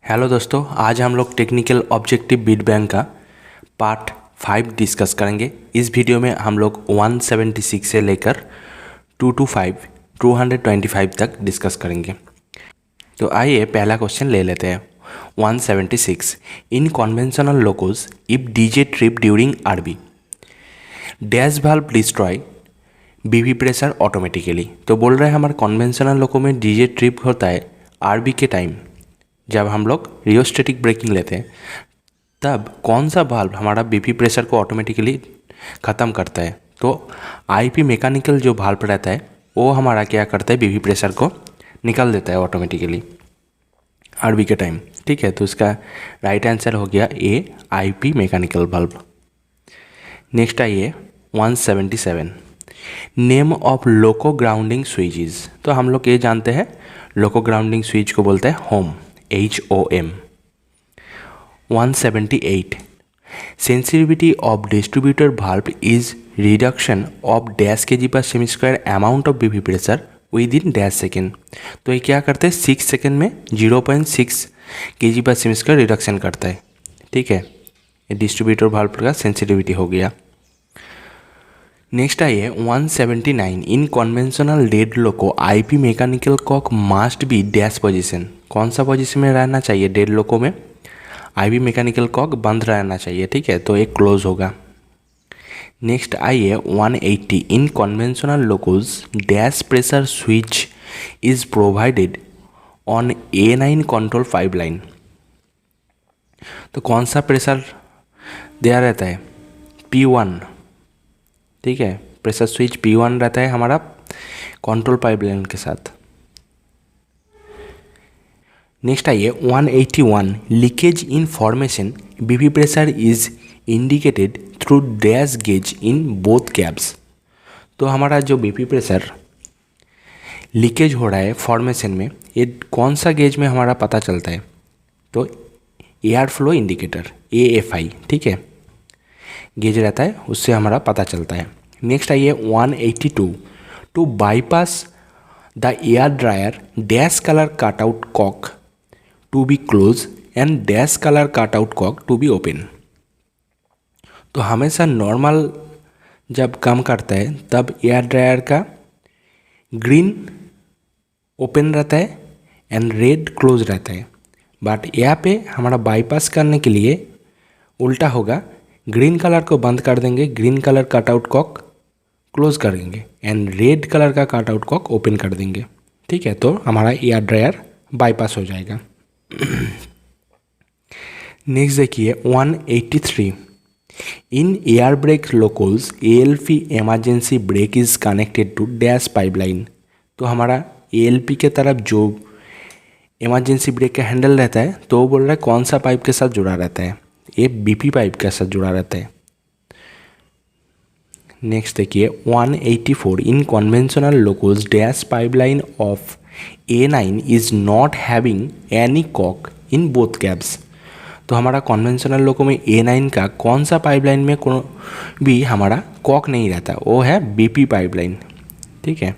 Hello दोस्तों, आज हम लोग टेक्निकल ऑब्जेक्टिव बीट बैंक का पार्ट 5 डिस्कस करेंगे। इस वीडियो में हम लोग 176 से लेकर 225 तक डिस्कस करेंगे। तो आइए पहला क्वेश्चन ले लेते हैं। 176 in conventional locos if DJ trip during RB dash valve destroy BV pressure automatically. तो बोल रहे हैं हमारे कन्वेंशनल लोको में डीजे ट्रिप होता है आरबी के टाइम, जब हम लोग रियोस्टेटिक ब्रेकिंग लेते हैं तब कौन सा वाल्व हमारा बीपी प्रेशर को ऑटोमेटिकली ख़त्म करता है। तो आईपी मैकेनिकल जो वाल्व रहता है वो हमारा क्या करता है, बीपी प्रेशर को निकाल देता है ऑटोमेटिकली आरबी के टाइम। ठीक है, तो इसका राइट आंसर हो गया ए, आईपी मैकेनिकल वाल्व। नेक्स्ट आइए 177 name of loco grounding switches. तो हम लोग ये जानते हैं लोको ग्राउंडिंग स्विच को बोलते हैं home, HOM। 178 sensitivity of distributor valve is reduction of dash kg per semi square amount of BP pressure with in dash second. तो ये क्या करते हैं, 6 सेकेंड में 0.6 kg per semi square reduction करता है। ठीक है, ये डिस्ट्रीब्यूटर वाल्व का सेंसिटिविटी हो गया। नेक्स्ट आइए 179 in conventional dead loco IP mechanical cock must be dash position. कौन सा पोजीशन में रहना चाहिए डेड लोको में, आईपी मैकेनिकल कॉक बंद रहना चाहिए। ठीक है, तो एक क्लोज होगा। नेक्स्ट आइए 180 in conventional locos dash pressure switch is provided on A9 control pipeline. तो कौन सा प्रेशर दिया रहता है, P1। ठीक है, प्रेशर स्विच P1 रहता है हमारा कंट्रोल पाइपलाइन के साथ। नेक्स्ट आइए 181 leakage in formation BP pressure is indicated through dash gauge in both cabs. तो हमारा जो बीपी प्रेशर लीकेज हो रहा है फॉर्मेशन में, ये कौन सा गेज में हमारा पता चलता है, तो एयर फ्लो इंडिकेटर AFI। ठीक है, गेज रहता है, उससे हमारा पता चलता है। नेक्स्ट आइए 182 to bypass the air dryer dash colour cutout cock to be close and dash colour cutout cock to be open. तो हमेशा नॉर्मल जब काम करता है तब एयर ड्रायर का ग्रीन ओपन रहता है एंड रेड क्लोज रहता है, बट यहाँ पे हमारा बाईपास करने के लिए उल्टा होगा, ग्रीन कलर को बंद कर देंगे, green colour cutout cock close करेंगे एंड रेड कलर का कटआउट कॉक ओपन कर देंगे। ठीक है, तो हमारा एयर ड्रायर बाईपास हो जाएगा। नेक्स्ट देखिए 183 in air brake locos ALP emergency brake is connected to dash pipeline. तो हमारा ALP के तरफ जो इमरजेंसी ब्रेक का हैंडल रहता है, तो वो बोल रहा है कौन सा पाइप के साथ जुड़ा रहता है, ये BP पाइप के साथ जुड़ा रहता है। नेक्स्ट देखिए 184 in conventional locos dash pipeline of A9 is not having any cock in both cabs. तो हमारा कन्वेंशनल लोको में A9 का कौन सा पाइपलाइन में कोई भी हमारा कॉक नहीं रहता, वो है BP पाइपलाइन। ठीक है,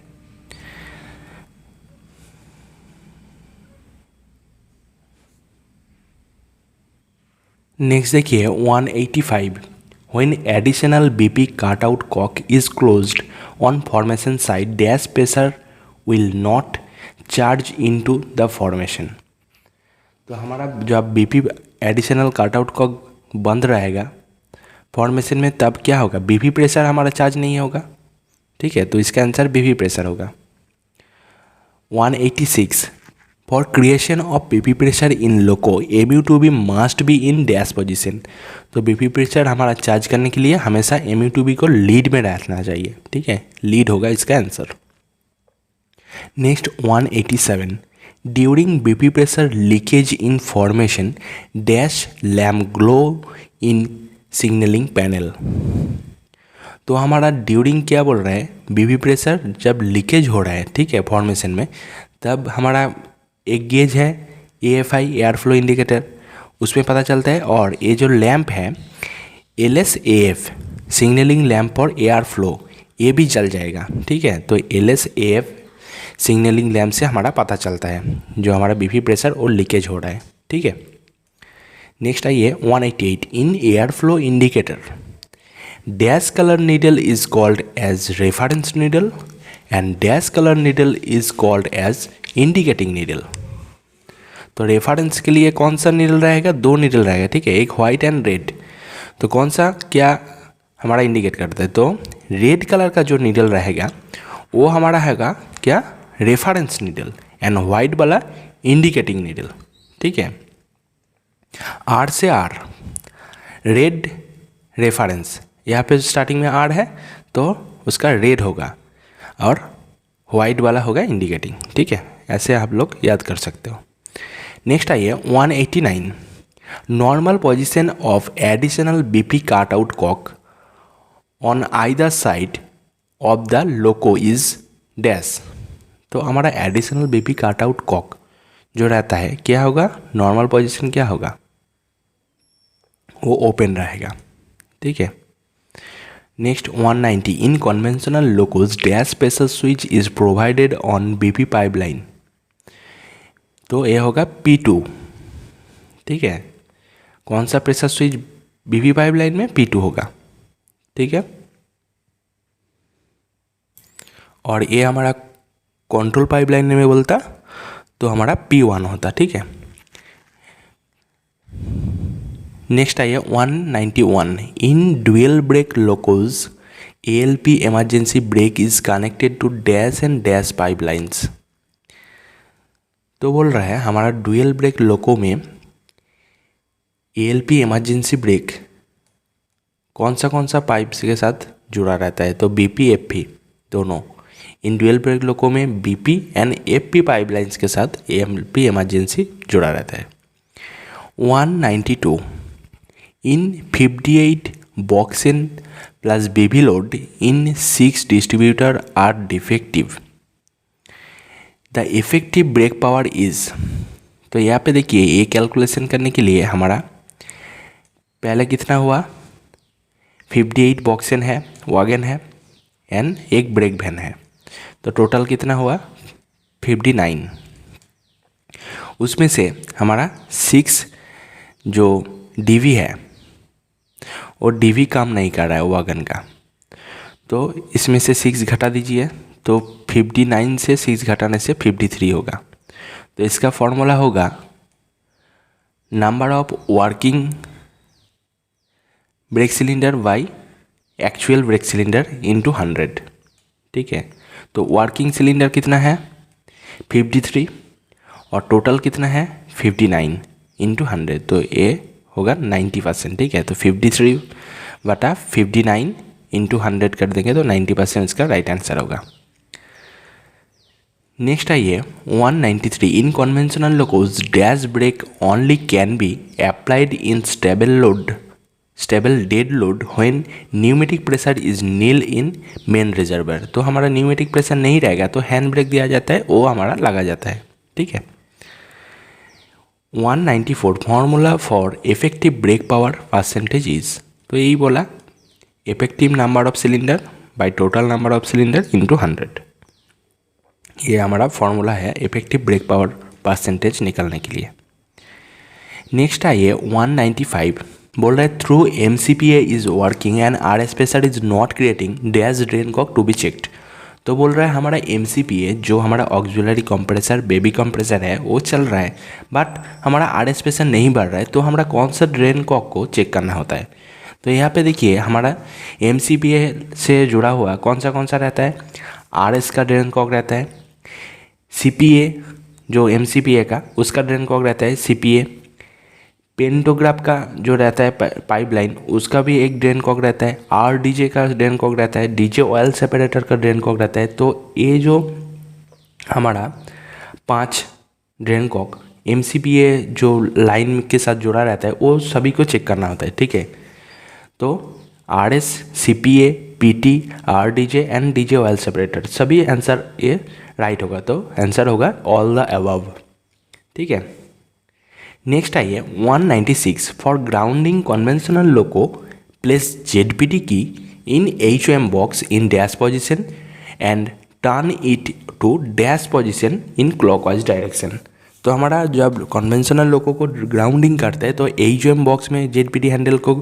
नेक्स्ट देखिए 185 when additional BP cutout cock is closed on formation side dash pressure will not charge into the formation. तो हमारा जब BP एडिशनल कटआउट कॉक बंद रहेगा फॉर्मेशन में, तब क्या होगा, BP प्रेशर हमारा चार्ज नहीं होगा। ठीक है, तो इसका आंसर BP प्रेशर होगा। 186 for creation of BP pressure in loco MU2B must be in dash position. तो BP प्रेशर हमारा चार्ज करने के लिए हमेशा MU2B को लीड में रखना चाहिए। ठीक है, लीड होगा इसका answer. Next 187 during BP pressure leakage in formation dash lamp glow in signalling panel. तो हमारा ड्यूरिंग क्या बोल रहा है, BP प्रेशर जब लीकेज हो रहा है, ठीक है, फॉर्मेशन में, तब हमारा एक गेज है AFI एयर फ्लो इंडिकेटर, उसमें पता चलता है। और ये जो लैंप है LSAF सिग्नलिंग लैंप और एयर फ्लो, ये भी जल जाएगा। ठीक है, तो LSAF सिग्नलिंग लैंप से हमारा पता चलता है जो हमारा BP प्रेशर और लीकेज हो रहा है। ठीक है। नेक्स्ट आइए 188 in air flow indicator dash colour needle is called as reference needle and dash colour needle is called as indicating needle. तो रेफरेंस के लिए कौन सा नीडल रहेगा, दो नीडल रहेगा, ठीक है, एक वाइट एंड रेड। तो कौन सा क्या हमारा इंडिकेट करता है, तो रेड कलर का जो नीडल रहेगा वो हमारा हैगा क्या, रेफरेंस नीडल, एंड वाइट वाला इंडिकेटिंग नीडल, ठीक है। आर से आर, रेड रेफरेंस, यहाँ पे स्टार्टिंग में आर है तो उसका रेड होगा और वाइट वाला होगा इंडिकेटिंग, ठीक है। ऐसे आप लोग याद कर सकते हो। नेक्स्ट आइए 189 normal position of additional BP cut out cock on either side of the loco is dash. तो हमारा additional BP cut out cock जो रहता है क्या होगा, नॉर्मल पोजीशन क्या होगा, वो ओपन रहेगा, ठीक है। Next 190 in conventional locos dash pressure switch is provided on BP pipeline. तो ये होगा P2, ठीक है। कौन सा प्रेशर स्विच बीपी पाइपलाइन में, P2 होगा, ठीक है। और ये हमारा कंट्रोल पाइपलाइन में बोलता तो हमारा P1 होता, ठीक है। नेक्स्ट आइए 191 in dual brake locos ALP emergency brake is connected to dash and dash pipelines. तो बोल रहा है हमारा ड्यूअल ब्रेक लोको में ALP इमरजेंसी ब्रेक कौन सा पाइप्स के साथ जुड़ा रहता है, तो BP FP दोनों। इन ड्यूअल ब्रेक लोको में BP एंड FP पाइपलाइंस के साथ ALP इमरजेंसी जुड़ा रहता है। 192 in 58 BOXN plus baby load in 6 distributor are defective, the effective brake power is. तो यहाँ पे देखिए ये कैलकुलेशन करने के लिए हमारा पहले कितना हुआ, 58 बॉक्सिन है, वैगन है एंड एक ब्रेक वैन है, तो टोटल कितना हुआ 59। उसमें से हमारा 6 जो DV है वो DV काम नहीं कर रहा है वैगन का, तो इसमें से 6 घटा दीजिए, तो 59 से 6 घटाने से 53 होगा। तो इसका फॉर्मूला होगा number of working brake cylinder by actual brake cylinder into 100, ठीक है। तो वर्किंग सिलेंडर कितना है 53 और टोटल कितना है 59 इंटू 100, तो ये होगा 90%, ठीक है। तो 53 बटा 59 इंटू 100 कर देंगे तो 90% इसका राइट आंसर होगा। नेक्स्ट आइए 193 in conventional locos dash brake only can be applied in stable dead load when pneumatic pressure is nil in main reservoir. तो हमारा न्यूमेटिक प्रेशर नहीं रहेगा तो हैंड ब्रेक दिया जाता है, वो हमारा लगा जाता है, ठीक है। 194 formula for effective brake power percentage is. तो यही बोला effective number of cylinder by total number of cylinder into 100, ये हमारा फॉर्मूला है इफेक्टिव ब्रेक पावर परसेंटेज निकालने के लिए। नेक्स्ट आइए 195 बोल रहा है through MCPA is working and RS pressure is not creating dash drain cock to be checked. तो बोल रहा है हमारा MCPA जो हमारा ऑक्सिलरी कंप्रेसर बेबी कंप्रेसर है वो चल रहा है, बट हमारा RS प्रेशर नहीं बढ़ रहा है, तो हमारा कौन सा ड्रेन कॉक को चेक करना होता है। तो यहाँ पे देखिए हमारा MCPA से जुड़ा हुआ कौन सा रहता है, RS का ड्रेन कॉक रहता है, CPA जो MCPA का उसका ड्रेन कॉक रहता है CPA, पेंटोग्राफ का जो रहता है पाइपलाइन उसका भी एक ड्रेन कॉक रहता है, RDJ का ड्रेन कॉक रहता है, DJ ऑयल सेपरेटर का ड्रेन कॉक रहता है। तो ये जो हमारा 5 ड्रेन कॉक MCPA जो लाइन के साथ जुड़ा रहता है वो सभी को चेक करना होता है, ठीक है। तो RS, CPA, PT, RDJ and DJ oil separator सभी आंसर ये राइट होगा, तो आंसर होगा ऑल द अबव, ठीक है। नेक्स्ट आइए 196 for grounding conventional loco place ZPT key in HOM box in dash position and turn it to dash position in clockwise direction. तो हमारा जब कन्वेंशनल लोगों को ग्राउंडिंग करते हैं तो AUM बॉक्स में ZPD हैंडल को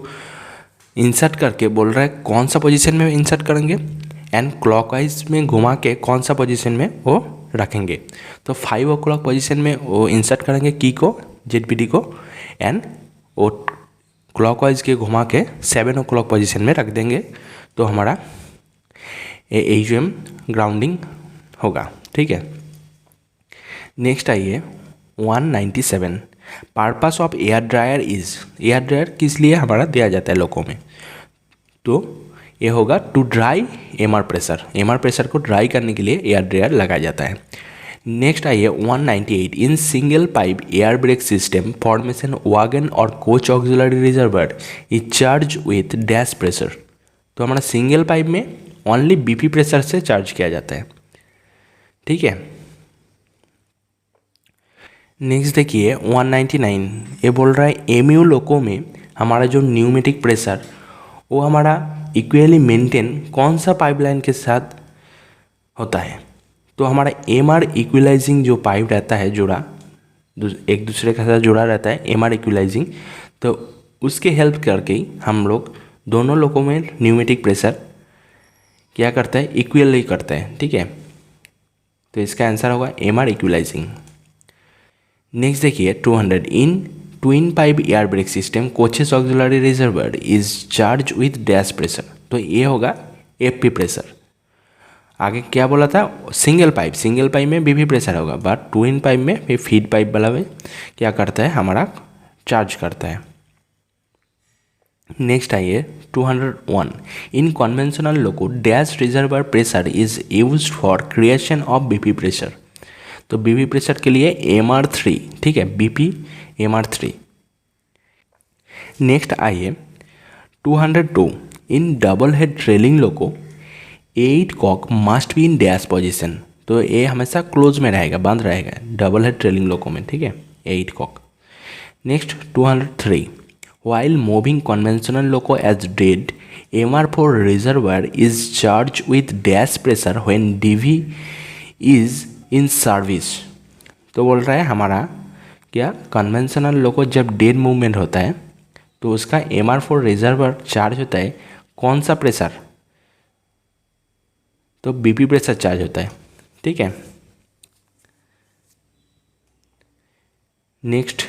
इंसर्ट करके बोल रहा है कौन सा पोजीशन में इंसर्ट करेंगे एंड क्लॉकवाइज में घुमा के कौन सा पोजीशन में वो रखेंगे। तो 5 o'clock पोजीशन में वो इंसर्ट करेंगे की को ZPD को एंड वो क्लॉकवाइज के घुमा के 7 o'clock पोजीशन में रख देंगे तो हमारा AUM ग्राउंडिंग होगा। ठीक है, नेक्स्ट आइए 197 purpose of air dryer is. Air dryer किस लिए हमारा दिया जाता है लोगों में, तो ये होगा to dry MR pressure. MR pressure को ड्राई करने के लिए एयर ड्रायर लगाया जाता है। नेक्स्ट आइए 198 in single pipe air brake system formation wagon और coach auxiliary reservoir is charge with dash pressure. तो हमारा सिंगल पाइप में ओनली BP प्रेशर से चार्ज किया जाता है। ठीक है, नेक्स्ट देखिए 199 ये बोल रहा है MU लोको में हमारा जो न्यूमेटिक प्रेशर वो हमारा इक्वली मेंटेन कौन सा पाइपलाइन के साथ होता है। तो हमारा MR इक्वलाइजिंग जो पाइप रहता है जुड़ा एक दूसरे के साथ जुड़ा रहता है MR इक्वलाइजिंग, तो उसके हेल्प करके ही हम लोग दोनों लोगों में न्यूमेटिक प्रेशर क्या करता है इक्वली करता है। ठीक है, तो इसका आंसर होगा MR इक्वलाइजिंग। नेक्स्ट देखिए 200 in twin pipe air brake system coaches auxiliary reservoir is charge with dash pressure. तो ये होगा FP प्रेशर। आगे क्या बोला था, सिंगल पाइप में BP प्रेशर होगा, बट ट्विन पाइप में फीड पाइप वाला में क्या करता है हमारा चार्ज करता है। नेक्स्ट आइए 201 इन conventional loco dash reservoir pressure is use for creation of BP pressure. तो BP प्रेशर के लिए MR3। ठीक है, BP MR3। नेक्स्ट आइए 202 in double head trailing loco 8 cock must be in dash position. तो ये हमेशा क्लोज में रहेगा, बंद रहेगा डबल हेड ट्रेलिंग लोको में। ठीक है, 8 cock. Next 203 while moving conventional loco as dead MR4 reservoir is charge with dash pressure when DV is in service. तो बोल रहा है हमारा क्या कन्वेंशनल लोको जब डेड मूवमेंट होता है तो उसका MR4 रिजर्वायर चार्ज होता है कौन सा प्रेशर, तो BP प्रेशर चार्ज होता है। ठीक है, next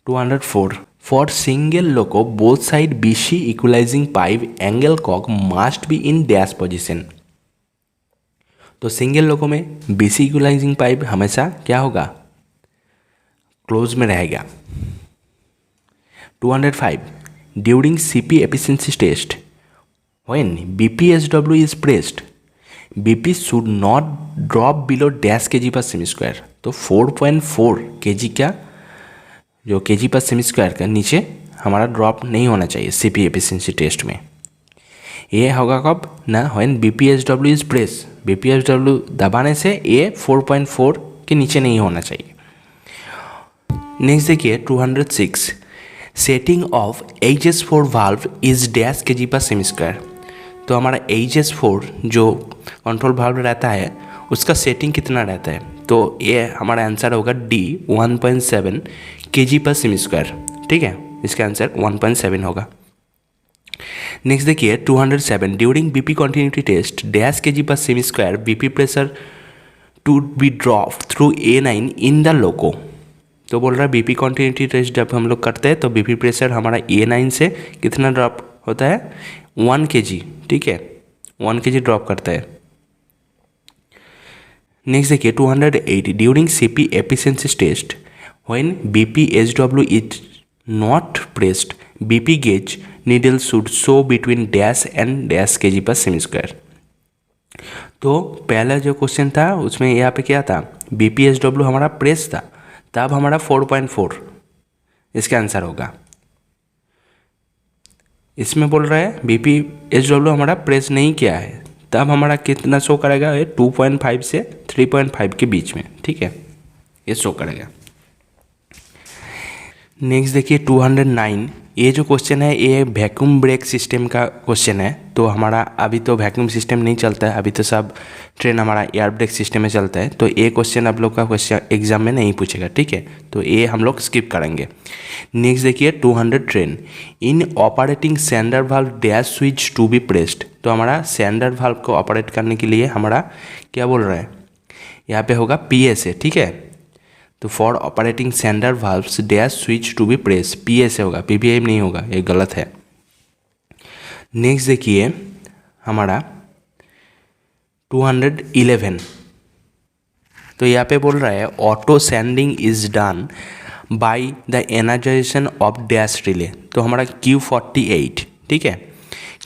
204 for single loco both side BC equalising pipe angle Kock must be in dash position. तो सिंगल लोको में BC इक्वलाइजिंग पाइप हमेशा क्या होगा क्लोज में रहेगा। 205 during CP efficiency test when BPSW is pressed BP should not drop below dash kg per semi square. तो 4.4 kg का जो kg पर सेमी स्क्वायर का नीचे हमारा ड्रॉप नहीं होना चाहिए CP एफिशिएंसी टेस्ट में। ये होगा कब ना, when BPSW is press. BPSW दबाने से ये 4.4 के नीचे नहीं होना चाहिए। नेक्स्ट देखिए 206 setting of HS4 valve is dash kg per semi square. तो हमारा HS4 जो कंट्रोल वाल्व रहता है उसका सेटिंग कितना रहता है, तो ये हमारा आंसर होगा D 1.7 kg per semi square. ठीक है, इसका आंसर 1.7 होगा। नेक्स्ट देखिए 207 during BP continuity test dash kg per semi square BP pressure to be drop through A9 in the loco. तो बोल रहा है BP कंटिन्यूटी टेस्ट जब हम लोग करते हैं तो BP प्रेशर हमारा A9 से कितना ड्रॉप होता है 1 kg। ठीक है, 1 kg ड्रॉप करता है। नेक्स्ट देखिए 208 during CP efficiency test when BPSW is not pressed BP gauge needle should show between dash and dash kg per semi square. तो पहला जो क्वेश्चन था उसमें यहाँ पे क्या था, BPSW हमारा प्रेस था, तब हमारा 4.4 इसका आंसर होगा। इसमें बोल रहा है BPSW हमारा प्रेस नहीं किया है, तब हमारा कितना शो करेगा, 2.5 से 3.5 के बीच में। ठीक है, ये शो करेगा। नेक्स्ट देखिए 209, ये जो क्वेश्चन है ये वैक्यूम ब्रेक सिस्टम का क्वेश्चन है। तो हमारा अभी तो वैक्यूम सिस्टम नहीं चलता है, अभी तो सब ट्रेन हमारा एयर ब्रेक सिस्टम में चलता है। तो ये क्वेश्चन आप लोग का क्वेश्चन एग्जाम में नहीं पूछेगा, ठीक है, तो ये हम लोग स्किप करेंगे। नेक्स्ट देखिए 200 train, in operating sander valve dash switch to be pressed. तो हमारा सेंडर वाल्व को ऑपरेट करने के लिए हमारा क्या बोल रहा है, यहाँ पे होगा PSA, ठीक है। तो for operating sander valves dash switch to be press, PSA होगा, PPM नहीं होगा, ये गलत है। नेक्स्ट देखिए हमारा 211, तो यहाँ पे बोल रहा है auto sanding is done by the energisation of dash relay. तो हमारा Q48, ठीक है,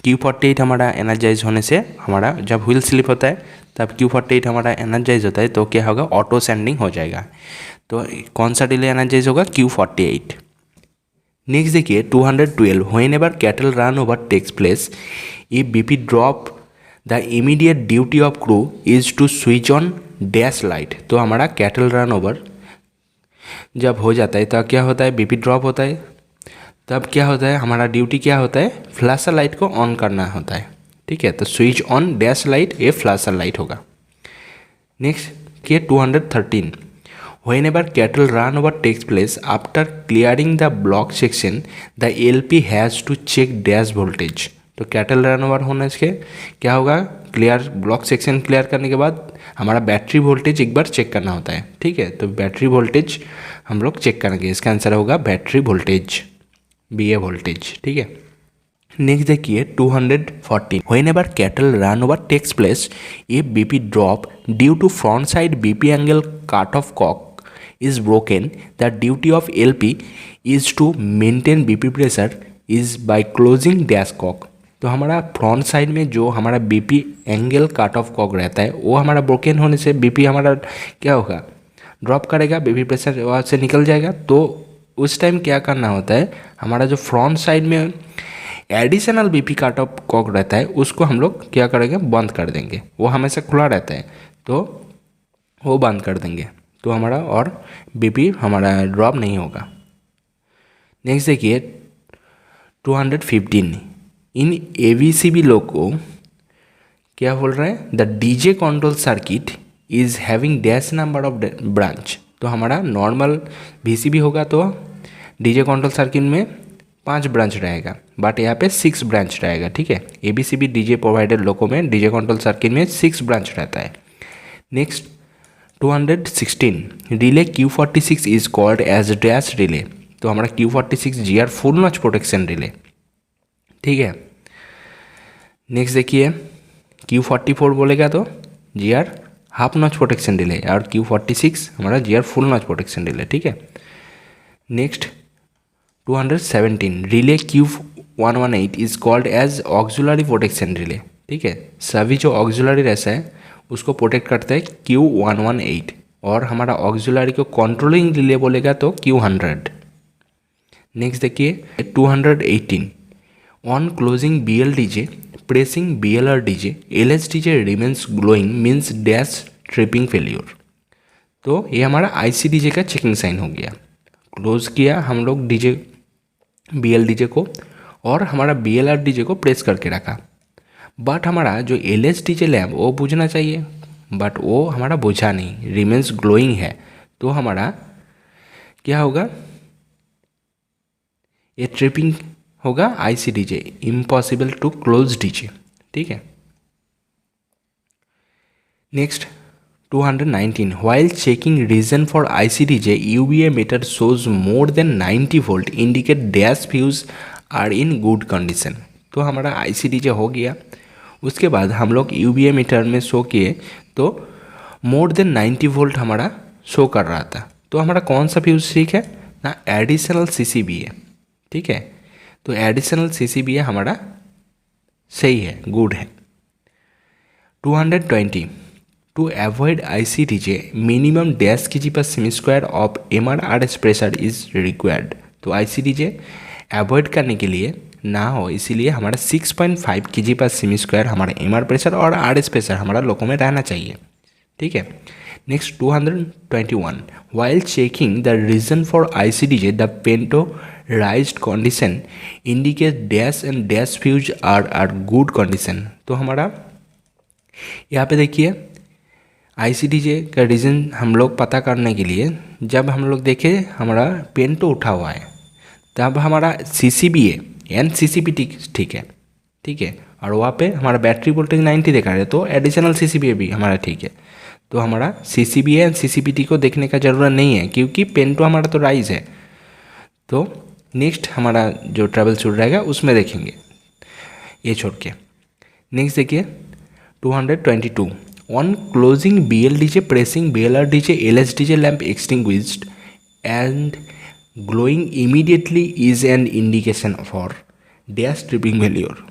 Q48 हमारा एनर्जाइज होने से हमारा जब व्हील स्लिप होता है तब Q48 हमारा एनर्जाइज होता है, तो क्या होगा, ऑटो सेंडिंग हो जाएगा। तो कौन सा डिले एनर्जाइज होगा, Q48। नेक्स्ट देखिए 212, whenever cattle run over takes place if BP drop the immediate duty of crew is to switch on dash light. तो हमारा कैटल रन ओवर जब हो जाता है तो क्या होता है, BP ड्रॉप होता है, तब क्या होता है, हमारा ड्यूटी क्या होता है, फ्लैशर लाइट को ऑन करना होता है, ठीक है। तो स्विच ऑन डैश लाइट, ये फ्लैशर लाइट होगा। नेक्स्ट के 213, whenever cattle run over takes place after clearing the block section the LP has to check dash voltage। तो कैटल रन ओवर होने से क्या होगा, क्लियर ब्लॉक सेक्शन क्लियर करने के बाद हमारा बैटरी वोल्टेज एक बार चेक करना होता है, ठीक है। तो बैटरी वोल्टेज हम लोग चेक करेंगे, इसका आंसर होगा बैटरी वोल्टेज, BA वोल्टेज, ठीक है। नेक्स्ट देखिए 214, whenever cattle run over takes place if BP drop due to front side BP angle cut off cock is broken, the duty of LP is to maintain BP pressure is by closing dash cock। तो हमारा front side में जो हमारा BP angle cut off cock रहता है वो हमारा broken होने से BP हमारा क्या होगा, ड्रॉप करेगा, BP प्रेशर वहाँ से निकल जाएगा। तो उस टाइम क्या करना होता है, हमारा जो फ्रंट साइड में additional BP cut off cock रहता है उसको हम लोग क्या करेंगे, बंद कर देंगे, वो हमेशा खुला रहता है तो वो बंद कर देंगे, तो हमारा और BP हमारा ड्रॉप नहीं होगा। नेक्स्ट देखिए 215, इन ABCB लोगो क्या बोल रहा है, the DJ control circuit is having dash number of branch. तो हमारा नॉर्मल VCB होगा तो DJ कंट्रोल सर्किट में 5 ब्रांच रहेगा, बट यहाँ पे 6 ब्रांच रहेगा, ठीक है। ABCB DJ प्रोवाइडेड लोगों में DJ कंट्रोल सर्किट में 6 ब्रांच रहता है। Next 216, relay Q46 is called as dash relay. तो हमारा Q46 GR full notch protection relay, ठीक है। नेक्स्ट देखिए Q44 बोलेगा तो GR half notch protection relay, और Q46 हमारा GR full notch protection relay, ठीक है। Next 217, relay Q118 is called as auxiliary protection relay, ठीक है। सभी जो ऑक्सिलरी रहता है उसको प्रोटेक्ट करता है Q118, और हमारा ऑक्सिलरी को कंट्रोलिंग रिले बोलेगा तो Q100। नेक्स्ट देखिए 218, on closing BLDJ pressing BLR DJ LSDJ remains glowing means dash tripping failure. तो ये हमारा ICDJ का चेकिंग साइन हो गया, क्लोज किया हम लोग BLDJ को और हमारा BLR DJ को प्रेस करके रखा, बट हमारा जो LSDJ लैम्प वो बुझना चाहिए, बट वो हमारा बुझा नहीं, रिमेन्स ग्लोइंग है, तो हमारा क्या होगा, ये ट्रिपिंग होगा ICDJ, impossible to close DJ, ठीक है। Next 219, while checking reason for ICDJ UVA meter shows more than 90 volt indicate dash fuse are in good condition। तो हमारा ICDJ हो गया, उसके बाद हम लोग UVA मीटर में शो किए तो मोर देन 90 वोल्ट हमारा शो कर रहा था, तो हमारा कौन सा फ्यूज ठीक है ना, एडिशनल CCB है, ठीक है। तो एडिशनल CCB है हमारा सही है, गुड है। 220, to avoid ICDJ minimum dash kg/semi² of MRRS pressure is required. तो ICDJ अवॉइड करने के लिए ना हो इसीलिए हमारा 6.5 kg/semi² हमारा MR प्रेशर और RS प्रेशर हमारा लोगों में रहना चाहिए, ठीक है। Next 221, while checking the reason for ICDJ, the pentorized condition indicate dash and dash fuse are good condition। तो हमारा यहाँ पे देखिए ICDJ का रीज़न हम लोग पता करने के लिए जब हम लोग देखें हमारा पेंटो उठा हुआ है तब हमारा CCBA एंड CCPT ठीक है, और वहाँ पे हमारा बैटरी वोल्टेज 90 देखा है तो एडिशनल CCBA भी हमारा ठीक है। तो हमारा CCBA एंड CCPT को देखने का ज़रूरत नहीं है क्योंकि पेंटो हमारा तो राइज है। तो नेक्स्ट हमारा जो ट्रैवल शूट रहेगा उसमें देखेंगे ये छोड़ के। नेक्स्ट देखिए 222, on closing BLDJ pressing BLRDJ LSDJ lamp extinguished and glowing immediately is an indication for dash tripping failure.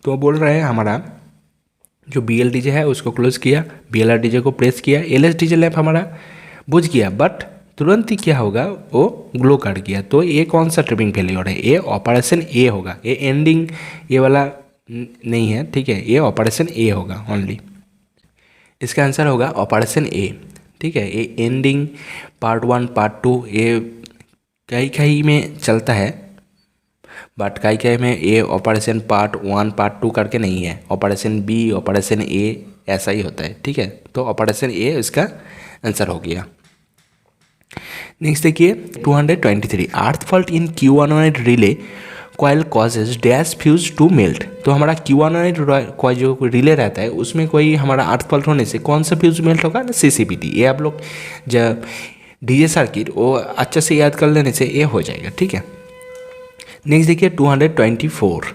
तो बोल रहे हैं हमारा जो BLDJ है उसको क्लोज किया, BLRDJ को प्रेस किया, LSDJ लैम्प हमारा बुझ गया, बट तुरंत ही क्या होगा वो ग्लो कर गया। तो ये कौन सा ट्रिपिंग फेल्योर है? ये ऑपरेशन ए होगा, ये एंडिंग ये वाला नहीं है, ठीक है, ये ऑपरेशन ए होगा ओनली। इसका आंसर होगा ऑपरेशन ए, ठीक है। ये एंडिंग पार्ट 1 पार्ट 2 ये कई में चलता है, बट कई में ये ऑपरेशन पार्ट 1 पार्ट 2 करके नहीं है, ऑपरेशन बी ऑपरेशन ए ऐसा ही होता है, ठीक है। तो ऑपरेशन ए इसका आंसर हो गया। नेक्स्ट देखिए 223, earth fault in Q108 relay coil causes dash fuse to melt. तो हमारा Q108 कॉयल जो रिले रहता है उसमें कोई हमारा अर्थ फॉल्ट होने से कौन सा फ्यूज मेल्ट होगा ना, CCPT। ये आप लोग जब DJ सर्किट वो अच्छे से याद कर लेने से ये हो जाएगा, ठीक है। नेक्स्ट देखिए 224,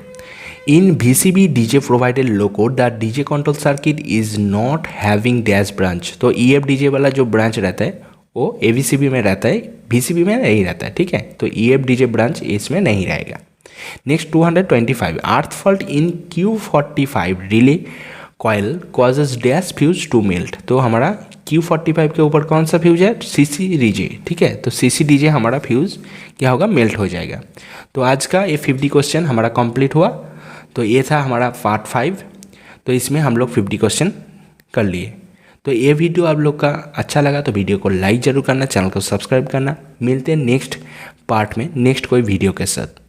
इन VCB DJ provided low code the DJ control circuit is not having dash branch. तो EFDJ वाला जो ब्रांच रहता है वो AVCB में रहता है, VCB में नहीं रहता है, ठीक है। तो EFDJ ब्रांच इसमें नहीं रहेगा। Next 225, earth fault in Q45 relay coil causes dash fuse to melt. तो हमारा Q45 के ऊपर कौन सा फ्यूज है? CCDJ, ठीक है। तो CCDJ हमारा फ्यूज क्या होगा? मेल्ट हो जाएगा। तो आज का ये 50 क्वेश्चन हमारा कंप्लीट हुआ। तो ये था हमारा पार्ट 5। तो इसमें हम लोग 50 क्वेश्चन कर लिए। तो ये वीडियो आप लोग का अच्छा लगा तो वीडियो को लाइक ज़रूर करना, चैनल को सब्सक्राइब करना। मिलते हैं नेक्स्ट पार्ट में नेक्स्ट कोई वीडियो के साथ।